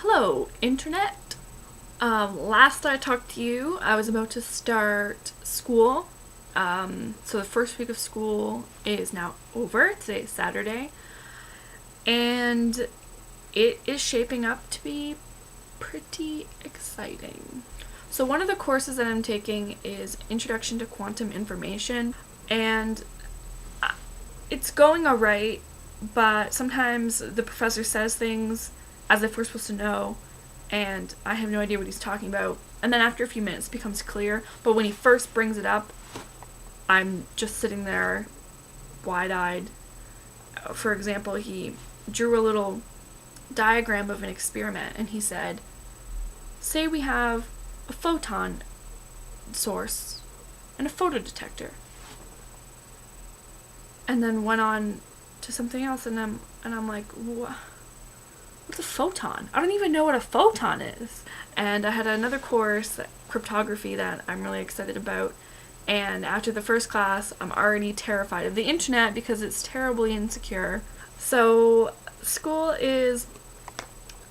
Hello, Internet. Last I talked to you, I was about to start school. So the first week of school is now over. Today is Saturday. And it is shaping up to be pretty exciting. So one of the courses that I'm taking is Introduction to Quantum Information. And it's going alright, but sometimes the professor says things as if we're supposed to know, and I have no idea what he's talking about. And then after a few minutes it becomes clear, but when he first brings it up, I'm just sitting there wide-eyed. For example, he drew a little diagram of an experiment, and he said, say we have a photon source and a photodetector. And then went on to something else, and I'm like, what's a photon? I don't even know what a photon is. And I had another course, cryptography, that I'm really excited about. And after the first class, I'm already terrified of the internet because it's terribly insecure. So school is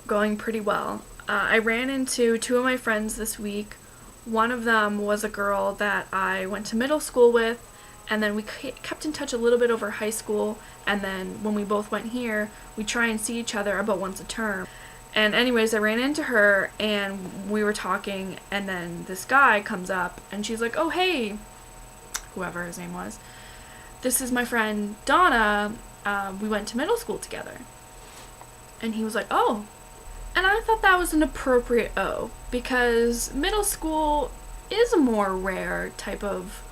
going pretty well. I ran into two of my friends this week. One of them was a girl that I went to middle school with, and then we kept in touch a little bit over high school, and then when we both went here, we try and see each other about once a term. And anyways, I ran into her, and we were talking, and then this guy comes up, and she's like, oh hey, whoever his name was, this is my friend Donna, we went to middle school together. And he was like, oh. And I thought that was an appropriate oh, because middle school is a more rare type of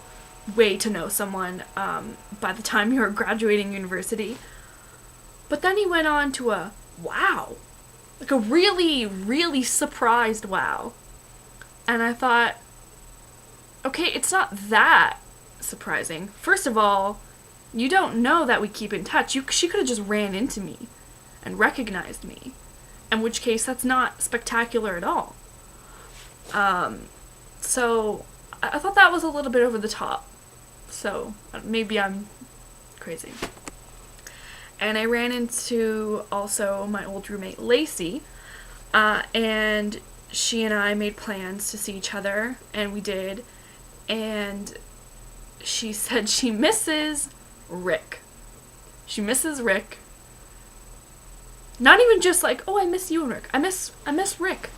way to know someone by the time you're graduating university. But then he went on to a wow. Like a really, really surprised wow. And I thought, okay, it's not that surprising. First of all, you don't know that we keep in touch. She could have just ran into me and recognized me. In which case, that's not spectacular at all. So I thought that was a little bit over the top. So maybe I'm crazy. And I ran into also my old roommate Lacey, and she and I made plans to see each other, and we did. And she said she misses Rick. She misses Rick. Not even just like, oh, I miss you and Rick. I miss Rick.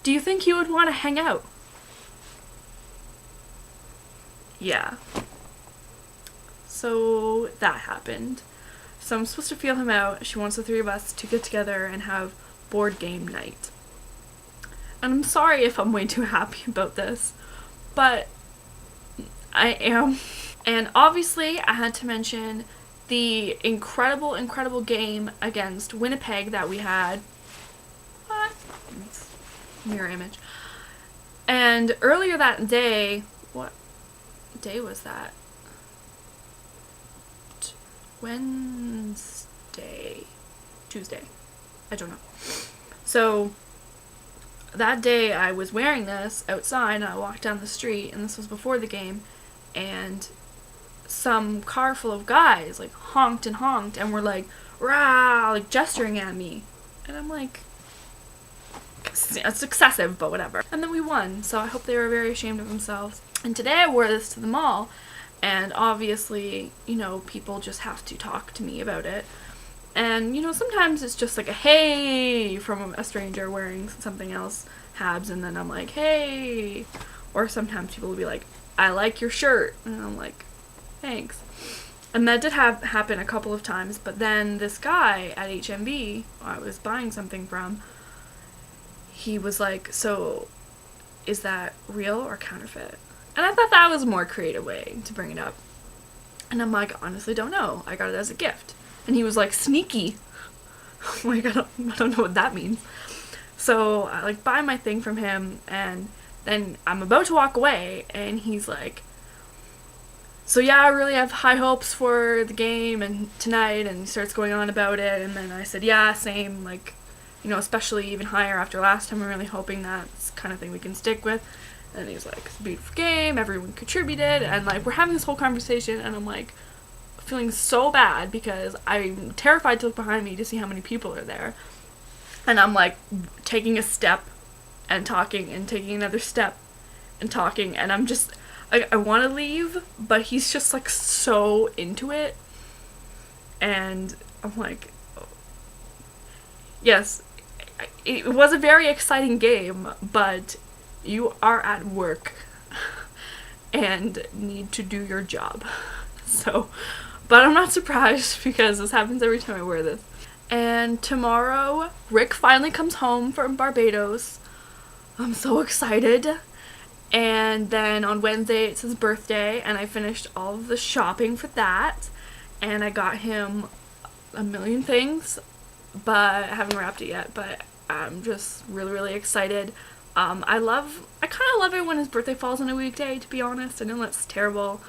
Do you think he would want to hang out? Yeah. So that happened. So I'm supposed to feel him out. She wants the three of us to get together and have board game night. And I'm sorry if I'm way too happy about this, but I am. And obviously I had to mention the incredible game against Winnipeg that we had. What? It's mirror image. And earlier that day, what day was that? Tuesday. I don't know. So that day I was wearing this outside, and I walked down the street, and this was before the game, and some car full of guys like honked and were like rah, like gesturing at me, and I'm like, it's excessive, but whatever. And then we won, so I hope they were very ashamed of themselves. And today I wore this to the mall, and obviously, you know, people just have to talk to me about it. And, you know, sometimes it's just like a hey from a stranger wearing something else, Habs, and then I'm like, hey. Or sometimes people will be like, I like your shirt. And I'm like, thanks. And that did happen a couple of times, but then this guy at HMB, I was buying something from, he was like, so is that real or counterfeit? And I thought that was a more creative way to bring it up. And I'm like, honestly don't know. I got it as a gift. And he was like, sneaky. I'm like, I don't know what that means. So I like buy my thing from him, and then I'm about to walk away, and he's like, so yeah, I really have high hopes for the game and tonight, and he starts going on about it. And then I said, yeah, same, like, you know, especially even higher after last time. I'm really hoping that's the kind of thing we can stick with. And he's like, it's a beautiful game, everyone contributed, and like we're having this whole conversation, and I'm like feeling so bad because I'm terrified to look behind me to see how many people are there. And I'm like taking a step and talking and taking another step and talking, and I'm just, I want to leave, but he's just like so into it. And I'm like, yes, it was a very exciting game, but you are at work and need to do your job. So, but I'm not surprised because this happens every time I wear this. And tomorrow, Rick finally comes home from Barbados. I'm so excited. And then on Wednesday, it's his birthday, and I finished all of the shopping for that. And I got him a million things, but I haven't wrapped it yet, but I'm just really, really excited. I kind of love it when his birthday falls on a weekday, to be honest. I know that's terrible,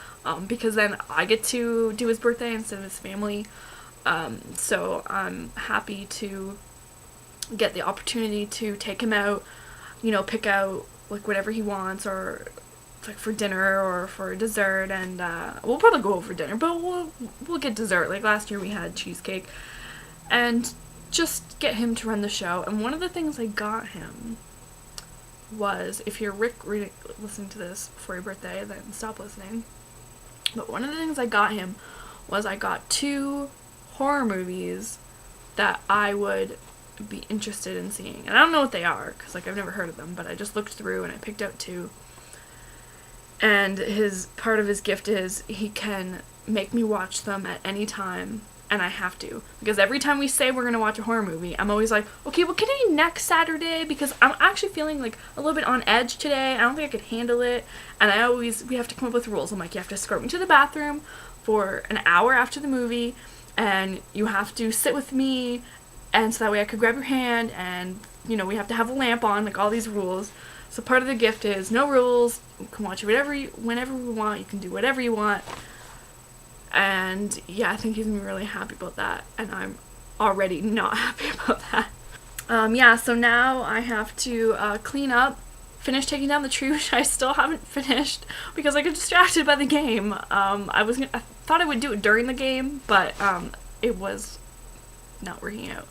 because then I get to do his birthday instead of his family. So I'm happy to get the opportunity to take him out, pick out like whatever he wants, or like for dinner or for dessert, and we'll probably go over dinner, but we'll get dessert. Like last year we had cheesecake, and just get him to run the show. And one of the things I got him was, if you're listening to this before your birthday, then stop listening. But one of the things I got him was I got 2 horror movies that I would be interested in seeing. And I don't know what they are, because like I've never heard of them, but I just looked through and I picked out 2. And part of his gift is he can make me watch them at any time, and I have to. Because every time we say we're going to watch a horror movie, I'm always like, okay, well, can it be next Saturday? Because I'm actually feeling like a little bit on edge today. I don't think I could handle it. And we have to come up with rules. I'm like, you have to escort me to the bathroom for an hour after the movie, and you have to sit with me, and so that way I could grab your hand, and, we have to have a lamp on, like all these rules. So part of the gift is no rules. You can watch it whenever we want. You can do whatever you want. And yeah, I think he's gonna be really happy about that. And I'm already not happy about that. So now I have to clean up, finish taking down the tree, which I still haven't finished because I got distracted by the game. I thought I would do it during the game, but it was not working out.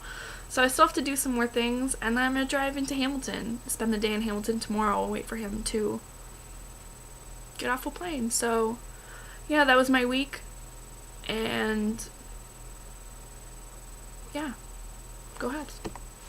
So I still have to do some more things, and then I'm going to drive into Hamilton, spend the day in Hamilton tomorrow. I'll wait for him to get off a plane. So, yeah, that was my week, and yeah, go ahead.